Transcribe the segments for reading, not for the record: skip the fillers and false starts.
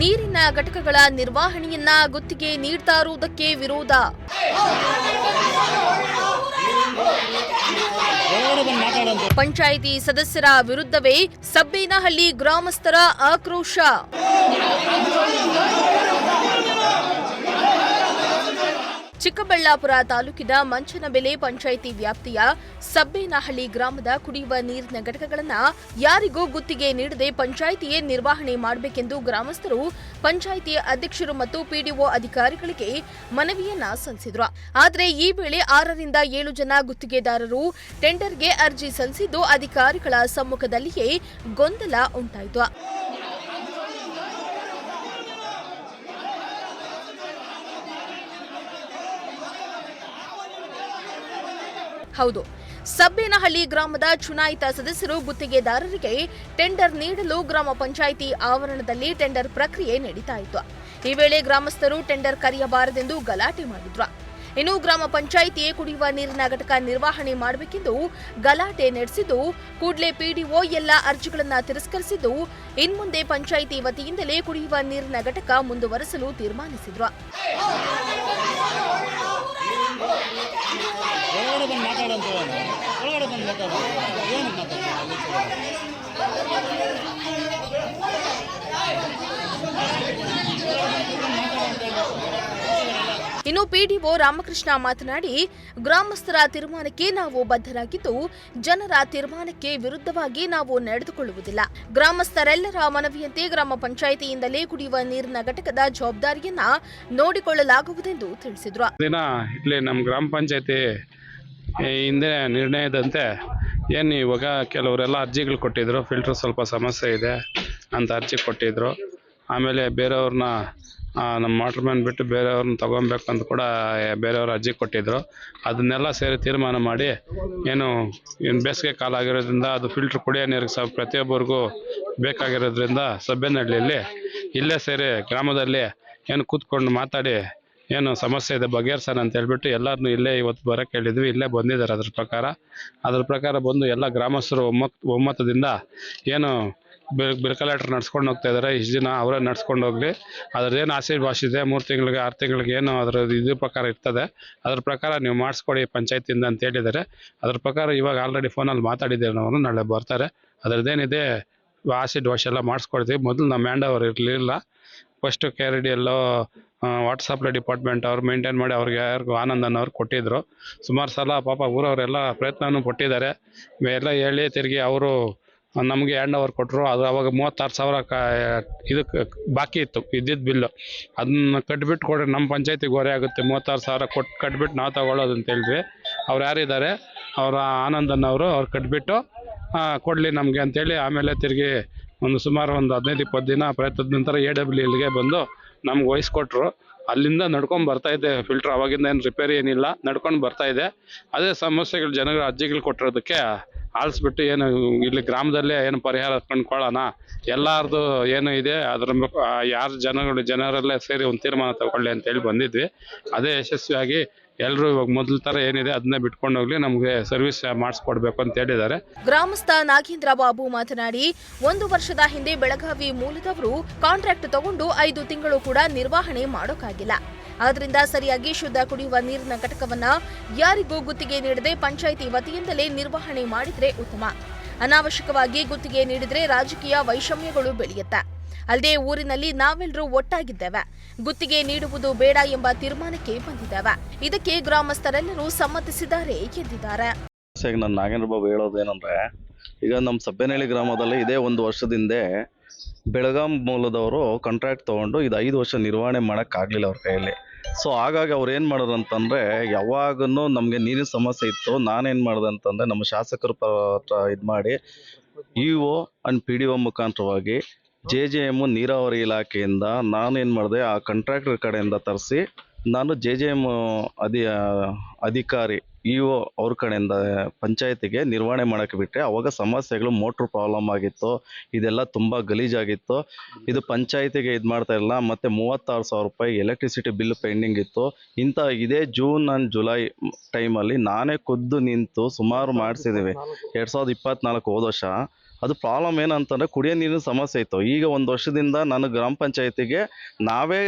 ನೀರಿನ ಘಟಕಗಳ ನಿರ್ವಹಣೆಯನ್ನ ಗುತ್ತಿಗೆ ನೀಡ್ತಾ ಇರುವುದಕ್ಕೆ ವಿರೋಧ. ಪಂಚಾಯಿತಿ ಸದಸ್ಯರ ವಿರುದ್ಧವೇ ಸಬ್ಬೇನಹಳ್ಳಿ ಗ್ರಾಮಸ್ಥರ ಆಕ್ರೋಶ. ಚಿಕ್ಕಬಳ್ಳಾಪುರ ತಾಲೂಕಿನ ಮಂಚನಬೆಲೆ ಪಂಚಾಯಿತಿ ವ್ಯಾಪ್ತಿಯ ಸಬ್ಬೇನಹಳ್ಳಿ ಗ್ರಾಮದ ಕುಡಿಯುವ ನೀರಿನ ಘಟಕಗಳನ್ನು ಯಾರಿಗೂ ಗುತ್ತಿಗೆ ನೀಡದೆ ಪಂಚಾಯಿತಿಯೇ ನಿರ್ವಹಣೆ ಮಾಡಬೇಕೆಂದು ಗ್ರಾಮಸ್ಥರು ಪಂಚಾಯಿತಿ ಅಧ್ಯಕ್ಷರು ಮತ್ತು ಪಿಡಿಒ ಅಧಿಕಾರಿಗಳಿಗೆ ಮನವಿಯನ್ನ ಸಲ್ಲಿಸಿದ್ರು. ಆದರೆ ಈ ವೇಳೆ 6 ರಿಂದ 7 ಜನ ಗುತ್ತಿಗೆದಾರರು ಟೆಂಡರ್ಗೆ ಅರ್ಜಿ ಸಲ್ಲಿಸಿದ್ದು ಅಧಿಕಾರಿಗಳ ಸಮ್ಮುಖದಲ್ಲಿಯೇ ಗೊಂದಲ ಉಂಟಾಯಿತು. ಹೌದು, ಸಬ್ಬೇನಹಳ್ಳಿ ಗ್ರಾಮದ ಚುನಾಯಿತ ಸದಸ್ಯರು ಗುತ್ತಿಗೆದಾರರಿಗೆ ಟೆಂಡರ್ ನೀಡಲು ಗ್ರಾಮ ಪಂಚಾಯಿತಿ ಆವರಣದಲ್ಲಿ ಟೆಂಡರ್ ಪ್ರಕ್ರಿಯೆ ನಡೀತಾ ಇತ್ತು. ಈ ವೇಳೆ ಗ್ರಾಮಸ್ಥರು ಟೆಂಡರ್ ಕರೆಯಬಾರದೆಂದು ಗಲಾಟೆ ಮಾಡಿದ್ರು. ಇನ್ನು ಗ್ರಾಮ ಪಂಚಾಯಿತಿಯೇ ಕುಡಿಯುವ ನೀರಿನ ಘಟಕ ನಿರ್ವಹಣೆ ಮಾಡಬೇಕೆಂದು ಗಲಾಟೆ ನಡೆಸಿದ್ದು ಕೂಡಲೇ ಪಿಡಿಒ ಎಲ್ಲ ಅರ್ಜಿಗಳನ್ನು ತಿರಸ್ಕರಿಸಿದ್ದು ಇನ್ಮುಂದೆ ಪಂಚಾಯಿತಿ ವತಿಯಿಂದಲೇ ಕುಡಿಯುವ ನೀರಿನ ಘಟಕ ಮುಂದುವರೆಸಲು ತೀರ್ಮಾನಿಸಿದ್ರು. ಇನ್ನು ಪಿಡಿಒ ರಾಮಕೃಷ್ಣ ಮಾತನಾಡಿ, ಗ್ರಾಮಸ್ಥರ ತೀರ್ಮಾನಕ್ಕೆ ನಾವು ಬದ್ಧರಾಗಿದ್ದು ಜನರ ತೀರ್ಮಾನಕ್ಕೆ ವಿರುದ್ಧವಾಗಿ ನಾವು ನಡೆದುಕೊಳ್ಳುವುದಿಲ್ಲ. ಗ್ರಾಮಸ್ಥರೆಲ್ಲರ ಮನವಿಯಂತೆ ಗ್ರಾಮ ಪಂಚಾಯಿತಿಯಿಂದಲೇ ಕುಡಿಯುವ ನೀರಿನ ಘಟಕದ ಜವಾಬ್ದಾರಿಯನ್ನ ನೋಡಿಕೊಳ್ಳಲಾಗುವುದೆಂದು ತಿಳಿಸಿದ್ರು. ಇಲ್ಲಿ ನಮ್ಮ ಗ್ರಾಮ ಪಂಚಾಯಿತಿ ಹಿಂದೆ ನಿರ್ಣಯದಂತೆ ಏನು ಇವಾಗ ಕೆಲವರೆಲ್ಲ ಅರ್ಜಿಗಳು ಕೊಟ್ಟಿದ್ರು, ಫಿಲ್ಟರ್ ಸ್ವಲ್ಪ ಸಮಸ್ಯೆ ಇದೆ ಅಂತ ಅರ್ಜಿ ಕೊಟ್ಟಿದ್ರು. ಆಮೇಲೆ ಬೇರೆಯವ್ರನ್ನ ನಮ್ಮ ವಾಟರ್ ಮ್ಯಾನ್ ಬಿಟ್ಟು ಬೇರೆಯವ್ರನ್ನ ತೊಗೊಬೇಕು ಅಂತ ಕೂಡ ಬೇರೆಯವ್ರ ಅರ್ಜಿ ಕೊಟ್ಟಿದ್ರು. ಅದನ್ನೆಲ್ಲ ಸೇರಿ ತೀರ್ಮಾನ ಮಾಡಿ ಏನು ಬೇಸಿಗೆ ಕಾಲ ಆಗಿರೋದ್ರಿಂದ ಅದು ಫಿಲ್ಟ್ರ್ ಕುಡಿಯೋ ನೀರಿಗೆ ಪ್ರತಿಯೊಬ್ಬರಿಗೂ ಬೇಕಾಗಿರೋದ್ರಿಂದ ಸಬ್ಬೇನಹಳ್ಳಿಯಲ್ಲಿ ಇಲ್ಲೇ ಸೇರಿ ಗ್ರಾಮದಲ್ಲಿ ಏನು ಕೂತ್ಕೊಂಡು ಮಾತಾಡಿ ಏನು ಸಮಸ್ಯೆ ಇದೆ ಬಗೆಹರಿಸೋಣ ಅಂತ ಹೇಳ್ಬಿಟ್ಟು ಎಲ್ಲರನ್ನೂ ಇಲ್ಲೇ ಇವತ್ತು ಬರೋಕ್ಕೆ ಹೇಳಿದ್ವಿ. ಇಲ್ಲೇ ಬಂದಿದ್ದಾರೆ. ಅದ್ರ ಪ್ರಕಾರ ಬಂದು ಎಲ್ಲ ಗ್ರಾಮಸ್ಥರು ಒಮ್ಮತದಿಂದ ಏನು ಬಿಲ್ ಕಲೆಕ್ಟರ್ ನಡ್ಸ್ಕೊಂಡು ಹೋಗ್ತಾ ಇದ್ದಾರೆ. ಇಷ್ಟು ದಿನ ಅವರೇ ನಡ್ಸ್ಕೊಂಡು ಹೋಗಲಿ, ಅದ್ರದ್ದೇನು ಆಸೆ ಭಾಷೆ ಇದೆ 3 ತಿಂಗಳಿಗೆ 6 ತಿಂಗಳಿಗೆ ಏನು ಅದರ ಇದ್ರ ಪ್ರಕಾರ ಇರ್ತದೆ, ಅದ್ರ ಪ್ರಕಾರ ನೀವು ಮಾಡಿಸ್ಕೊಡಿ ಪಂಚಾಯತಿಯಿಂದ ಅಂತ ಹೇಳಿದ್ದಾರೆ. ಅದ್ರ ಪ್ರಕಾರ ಇವಾಗ ಆಲ್ರೆಡಿ ಫೋನಲ್ಲಿ ಮಾತಾಡಿದ್ದೇವೆ, ನಾವು ನಾಳೆ ಬರ್ತಾರೆ. ಅದರದ್ದೇನಿದೆ ಆಸಿಡ್ ವಾಶ್ ಎಲ್ಲ ಮಾಡಿಸ್ಕೊಡ್ತೀವಿ. ಮೊದಲು ನಮ್ಮ ಹ್ಯಾಂಡ್ ಓವರ್ ಇರಲಿಲ್ಲ. ಫಸ್ಟ್ KRD ಎಲ್ಲೋ ವಾಟರ್ ಸಪ್ಲೈ ಡಿಪಾರ್ಟ್ಮೆಂಟ್ ಅವ್ರು ಮೇಂಟೈನ್ ಮಾಡಿ ಅವ್ರಿಗೆ ಯಾರಿಗೂ ಆನಂದನ್ ಅವ್ರು ಕೊಟ್ಟಿದ್ರು. ಸುಮಾರು ಸಲ ಪಾಪ ಊರವರೆಲ್ಲ ಪ್ರಯತ್ನನೂ ಪಟ್ಟಿದ್ದಾರೆ. ಎಲ್ಲ ಹೇಳಿ ತಿರುಗಿ ಅವರು ನಮಗೆ ಹ್ಯಾಂಡ್ ಓವರ್ ಕೊಟ್ಟರು. ಅದು ಅವಾಗ 36,000 ಇದಕ್ಕೆ ಬಾಕಿ ಇತ್ತು ಇದ್ದಿದ್ದು ಬಿಲ್ಲು. ಅದನ್ನ ಕಟ್ಬಿಟ್ಟು ಕೊಡ್ರಿ, ನಮ್ಮ ಪಂಚಾಯತಿಗೆ ಹೊರೆ ಆಗುತ್ತೆ, 36,000 ಕೊಟ್ಟು ಕಟ್ಬಿಟ್ಟು ನಾವು ತಗೊಳ್ಳೋದು ಅಂತ ಹೇಳಿದ್ವಿ. ಅವ್ರು ಯಾರಿದ್ದಾರೆ ಅವರ ಆನಂದನ್ ಅವರು ಕಟ್ಬಿಟ್ಟು ಕೊಡಲಿ ನಮಗೆ ಅಂತೇಳಿ ಆಮೇಲೆ ತಿರುಗಿ ಸುಮಾರು 15-20 ದಿನ ಪ್ರಯತ್ನದ ನಂತರ AWLಗೆ ಬಂದು ನಮ್ಗೆ ವಹಿಸ್ಕೊಟ್ರು. ಅಲ್ಲಿಂದ ನಡ್ಕೊಂಡು ಬರ್ತಾ ಇದೆ ಫಿಲ್ಟರ್. ಅವಾಗಿಂದ ಏನು ರಿಪೇರಿ ಏನಿಲ್ಲ, ನಡ್ಕೊಂಡು ಬರ್ತಾ ಇದೆ. ಅದೇ ಸಮಸ್ಯೆಗಳು ಜನಗಳ ಅರ್ಜಿಗಳು ಕೊಟ್ಟಿರೋದಕ್ಕೆ ಆಳಿಸ್ಬಿಟ್ಟು ಏನು ಇಲ್ಲಿ ಗ್ರಾಮದಲ್ಲೇ ಏನು ಪರಿಹಾರ ಕಂಡುಕೊಳ್ಳೋಣ, ಎಲ್ಲರದು ಏನು ಇದೆ ಅದರ ಯಾರು ಜನರಲ್ಲೇ ಸೇರಿ ಒಂದು ತೀರ್ಮಾನ ತಗೊಳ್ಳಿ ಅಂತೇಳಿ ಬಂದಿದ್ವಿ. ಅದೇ ಯಶಸ್ವಿಯಾಗಿ ಎಲ್ಲರೂ ಇವಾಗ ಮೊದಲ ತರ ಏನಿದೆ ಅದನ್ನೇ ಬಿಟ್ಕೊಂಡು ಹೋಗ್ಲಿ, ನಮಗೆ ಸರ್ವಿಸ್ ಮಾಡಿಸ್ಕೊಡ್ಬೇಕು ಅಂತ ಹೇಳಿದ್ದಾರೆ. ಗ್ರಾಮಸ್ಥ ನಾಗೇಂದ್ರ ಬಾಬು ಮಾತನಾಡಿ, 1 ವರ್ಷದ ಹಿಂದೆ ಬೆಳಗಾವಿ ಮೂಲದವರು ಕಾಂಟ್ರಾಕ್ಟ್ ತಗೊಂಡು 5 ತಿಂಗಳು ಕೂಡ ನಿರ್ವಹಣೆ ಮಾಡೋಕ್ಕಾಗಿಲ್ಲ. ಆದ್ದರಿಂದ ಸರಿಯಾಗಿ ಶುದ್ಧ ಕುಡಿಯುವ ನೀರಿನ ಘಟಕವನ್ನ ಯಾರಿಗೂ ಗುತ್ತಿಗೆ ನೀಡದೆ ಪಂಚಾಯಿತಿ ವತಿಯಿಂದಲೇ ನಿರ್ವಹಣೆ ಮಾಡಿದ್ರೆ ಉತ್ತಮ. ಅನಾವಶ್ಯಕವಾಗಿ ಗುತ್ತಿಗೆ ನೀಡಿದ್ರೆ ರಾಜಕೀಯ ವೈಷಮ್ಯಗಳು ಬೆಳೆಯುತ್ತೆ. ಅಲ್ಲದೆ ಊರಿನಲ್ಲಿ ನಾವೆಲ್ಲರೂ ಒಟ್ಟಾಗಿದ್ದೇವೆ, ಗುತ್ತಿಗೆ ನೀಡುವುದು ಬೇಡ ಎಂಬ ತೀರ್ಮಾನಕ್ಕೆ ಬಂದಿದ್ದೇವೆ. ಇದಕ್ಕೆ ಗ್ರಾಮಸ್ಥರೆಲ್ಲರೂ ಸಮ್ಮತಿಸಿದ್ದಾರೆ ಎಂದಿದ್ದಾರೆ. ನಾನು ನಾಗೇಂದ್ರ ಬಾಬು ಹೇಳೋದೇನಂದ್ರೆ, ಈಗ ನಮ್ಮ ಸಬ್ಬೇನಹಳ್ಳಿ ಗ್ರಾಮದಲ್ಲಿ ಇದೇ 1 ವರ್ಷದಿಂದ ಬೆಳಗಾಂ ಮೂಲದವರು ಕಾಂಟ್ರಾಕ್ಟ್ ತೊಗೊಂಡು ಇದು 5 ವರ್ಷ ನಿರ್ವಹಣೆ ಮಾಡೋಕ್ಕಾಗಲಿಲ್ಲ ಅವ್ರ ಕೈಯಲ್ಲಿ. ಸೊ ಹಾಗಾಗಿ ಅವ್ರು ಏನು ಮಾಡೋರು ಅಂತಂದರೆ, ಯಾವಾಗೂ ನಮಗೆ ನೀರಿನ ಸಮಸ್ಯೆ ಇತ್ತು. ನಾನೇನು ಮಾಡಿದೆ ಅಂತಂದರೆ, ನಮ್ಮ ಶಾಸಕರ ಇದು ಮಾಡಿ EO ಆ್ಯಂಡ್ PDO ಮುಖಾಂತರವಾಗಿ JJM ನೀರಾವರಿ ಇಲಾಖೆಯಿಂದ ನಾನೇನು ಮಾಡಿದೆ, ಆ ಕಾಂಟ್ರಾಕ್ಟರ್ ಕಡೆಯಿಂದ ತರಿಸಿ ನಾನು JJM ಅಧಿಕಾರಿ EO ಅವ್ರ ಕಡೆಯಿಂದ ಪಂಚಾಯತಿಗೆ ನಿರ್ವಹಣೆ ಮಾಡೋಕ್ಕೆ ಬಿಟ್ಟರೆ, ಅವಾಗ ಸಮಸ್ಯೆಗಳು ಮೋಟ್ರ್ ಪ್ರಾಬ್ಲಮ್ ಆಗಿತ್ತು, ಇದೆಲ್ಲ ತುಂಬ ಗಲೀಜಾಗಿತ್ತು. ಇದು ಪಂಚಾಯತಿಗೆ ಇದು ಮಾಡ್ತಾ ಇಲ್ಲ. ಮತ್ತು 36,000 ರೂಪಾಯಿ ಎಲೆಕ್ಟ್ರಿಸಿಟಿ ಬಿಲ್ ಪೆಂಡಿಂಗ್ ಇತ್ತು. ಇದೇ ಜೂನ್ ಆ್ಯಂಡ್ ಜುಲೈ ಟೈಮಲ್ಲಿ ನಾನೇ ಖುದ್ದು ನಿಂತು ಸುಮಾರು ಮಾಡಿಸಿದ್ದೀವಿ. 2024 ಹೋದ ವರ್ಷ ಅದು ಪ್ರಾಬ್ಲಮ್ ಏನಂತಂದರೆ ಕುಡಿಯೋ ನೀರಿನ ಸಮಸ್ಯೆ ಇತ್ತು. ಈಗ 1 ವರ್ಷದಿಂದ ನಾನು ಗ್ರಾಮ ಪಂಚಾಯತಿಗೆ ನಾವೇ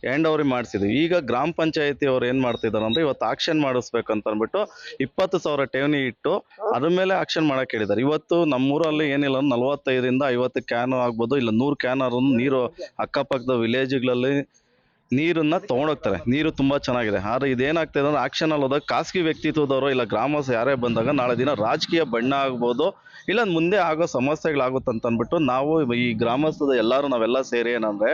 ಹ್ಯಾಂಡ್ ಓವರ್ ಮಾಡಿಸಿದ್ವಿ. ಈಗ ಗ್ರಾಮ ಪಂಚಾಯತಿ ಅವ್ರು ಏನು ಮಾಡ್ತಿದ್ದಾರೆ ಅಂದರೆ ಇವತ್ತು ಆಕ್ಷನ್ ಮಾಡಿಸ್ಬೇಕಂತ ಅಂದ್ಬಿಟ್ಟು 20,000 ಠೇವಣಿ ಇಟ್ಟು ಅದ್ರ ಮೇಲೆ ಆಕ್ಷನ್ ಮಾಡೋಕೆ ಹೇಳಿದ್ದಾರೆ. ಇವತ್ತು ನಮ್ಮೂರಲ್ಲಿ ಏನಿಲ್ಲ 45ರಿಂದ 50 ಕ್ಯಾನ್ ಆಗ್ಬೋದು, ಇಲ್ಲ 100 ಕ್ಯಾನ್ ನೀರು ಅಕ್ಕಪಕ್ಕದ ವಿಲೇಜ್ಗಳಲ್ಲಿ ನೀರನ್ನು ತೊಗೊಂಡೋಗ್ತಾರೆ. ನೀರು ತುಂಬ ಚೆನ್ನಾಗಿದೆ. ಆದರೆ ಇದೇನಾಗ್ತದೆ ಅಂದರೆ ಆಕ್ಷನಲ್ಲಿ ಹೋದಾಗ ಖಾಸಗಿ ವ್ಯಕ್ತಿತ್ವದವರು ಇಲ್ಲ ಗ್ರಾಮಸ್ಥರು ಯಾರೇ ಬಂದಾಗ ನಾಳೆ ದಿನ ರಾಜಕೀಯ ಬಣ್ಣ ಆಗ್ಬೋದು, ಇಲ್ಲ ಮುಂದೆ ಆಗೋ ಸಮಸ್ಯೆಗಳಾಗುತ್ತಂತ ಅಂದ್ಬಿಟ್ಟು ನಾವು ಈ ಗ್ರಾಮಸ್ಥದ ಎಲ್ಲರೂ ನಾವೆಲ್ಲ ಸೇರಿ ಏನಂದರೆ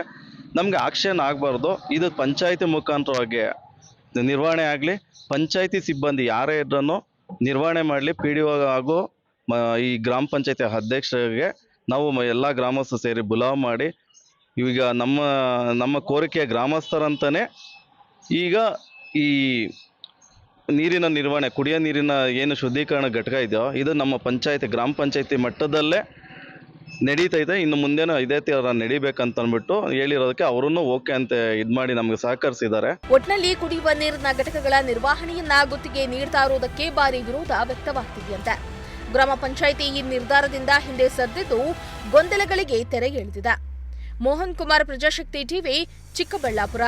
ನಮಗೆ ಆಕ್ಷನ್ ಆಗಬಾರ್ದು. ಇದು ಪಂಚಾಯತಿ ಮುಖಾಂತರವಾಗಿ ನಿರ್ವಹಣೆ ಆಗಲಿ, ಪಂಚಾಯತಿ ಸಿಬ್ಬಂದಿ ಯಾರೇ ಇದ್ರೂ ನಿರ್ವಹಣೆ ಮಾಡಲಿ. PDO ಹಾಗೂ ಈ ಗ್ರಾಮ ಪಂಚಾಯತಿ ಅಧ್ಯಕ್ಷರಿಗೆ ನಾವು ಎಲ್ಲ ಗ್ರಾಮಸ್ಥರು ಸೇರಿ ಬುಲಾವ್ ಮಾಡಿ ಈಗ ನಮ್ಮ ಕೋರಿಕೆಯ ಗ್ರಾಮಸ್ಥರಂತಲೇ ಈಗ ಈ ನೀರಿನ ನಿರ್ವಹಣೆ, ಕುಡಿಯೋ ನೀರಿನ ಏನು ಶುದ್ಧೀಕರಣ ಘಟಕ ಇದೆಯೋ ಇದು ನಮ್ಮ ಗ್ರಾಮ ಪಂಚಾಯತಿ ಮಟ್ಟದಲ್ಲೇ ನಡೀತೈತೆ. ಇನ್ನು ಮುಂದೆನೂ ಇದೇ ಥರ ನಡಿಬೇಕಂತ ಅಂದ್ಬಿಟ್ಟು ಹೇಳಿರೋದಕ್ಕೆ ಅವರನ್ನು ಓಕೆ ಅಂತ ಇದು ಮಾಡಿ ನಮಗೆ ಸಹಕರಿಸಿದ್ದಾರೆ. ಒಟ್ನಲ್ಲಿ ಕುಡಿಯುವ ನೀರಿನ ಘಟಕಗಳ ನಿರ್ವಹಣೆಯನ್ನ ಗುತ್ತಿಗೆ ನೀಡ್ತಾ ಇರುವುದಕ್ಕೆ ಭಾರಿ ವಿರೋಧ ವ್ಯಕ್ತವಾಗ್ತಿದೆಯಂತೆ. ಗ್ರಾಮ ಪಂಚಾಯಿತಿ ಈ ನಿರ್ಧಾರದಿಂದ ಹಿಂದೆ ಸರಿದಿದ್ದು ಗೊಂದಲಗಳಿಗೆ ತೆರೆ ಎಳೆದಿದೆ. ಮೋಹನ್ ಕುಮಾರ್, ಪ್ರಜಾಶಕ್ತಿ ಟಿವಿ, ಚಿಕ್ಕಬಳ್ಳಾಪುರ.